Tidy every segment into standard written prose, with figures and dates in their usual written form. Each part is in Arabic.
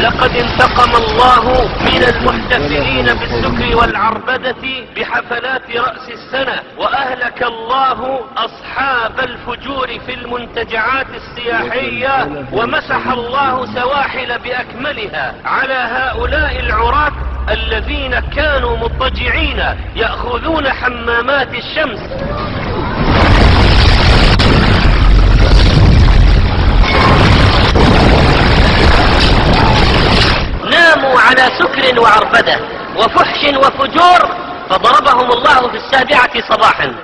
لقد انتقم الله من المحتفلين بالسكر والعربدة بحفلات رأس السنة، وأهلك الله أصحاب الفجور في المنتجعات السياحية، ومسح الله سواحل بأكملها على هؤلاء العراة الذين كانوا مضطجعين يأخذون حمامات الشمس. ناموا على سكر وعربدة وفحش وفجور، فضربهم الله في 7 صباحا.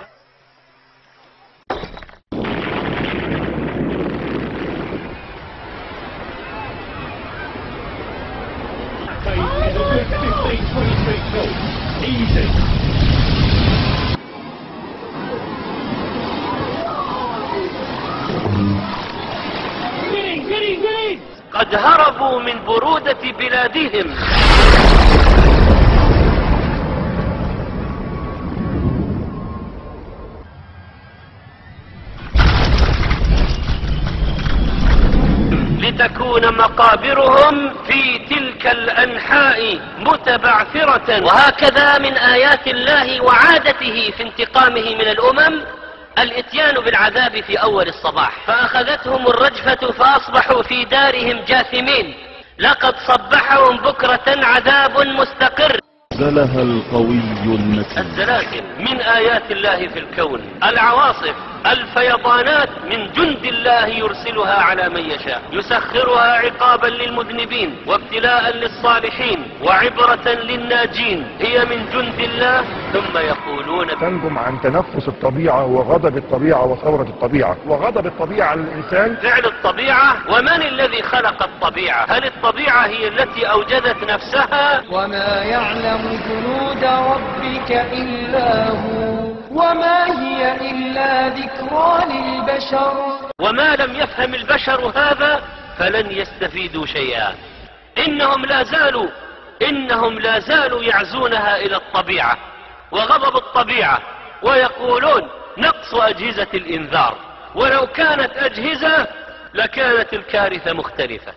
قد هربوا من برودة بلادهم. لتكون مقابرهم في تلك الأنحاء متبعثرة. وهكذا من آيات الله وعادته في انتقامه من الأمم الاتيان بالعذاب في أول الصباح، فأخذتهم الرجفة فأصبحوا في دارهم جاثمين. لقد صبحهم بكرة عذاب مستقر. زلها القوي المتين. الزلازل من آيات الله في الكون، العواصف، الفيضانات من جند الله يرسلها على من يشاء، يسخرها عقابا للمذنبين وابتلاء للصالحين وعبرة للناجين. هي من جند الله. ثم يقولون تنجم عن تنفس الطبيعة وغضب الطبيعة وثورة الطبيعة. وغضب الطبيعة على الإنسان فعل الطبيعة. ومن الذي خلق الطبيعة؟ هل الطبيعة هي التي أوجدت نفسها؟ وما يعلم جنود ربك إلا هو وما هي إلا ذكرى للبشر. وما لم يفهم البشر هذا فلن يستفيدوا شيئا. إنهم لا زالوا يعزونها إلى الطبيعة وغضب الطبيعة، ويقولون نقص أجهزة الإنذار. ولو كانت أجهزة لكانت الكارثة مختلفة.